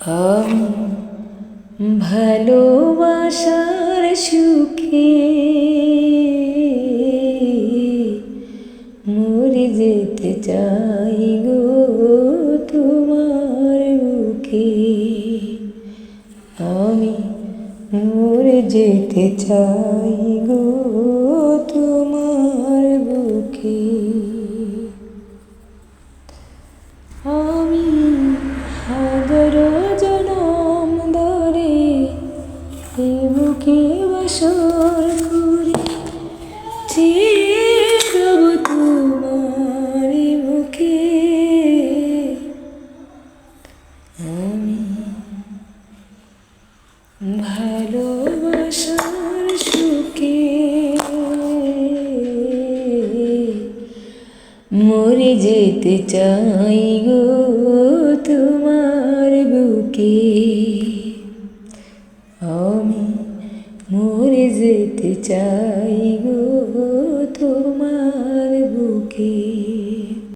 আমি ভালোবাসার সুখে মরে যেতে চাই গো তোমার বুকে। আমি মরে যেতে চাই গো তোমার বুকে। আমি হাজারো জনম ধরে এ বুকে বাসর করে চেয়ে যাব তোমার মুখে। আমি ভালোবাসার সুখে মরে যেতে চাই গো তোমার বুকে। আমি মরে যেতে চাই গো তোমার বুকে।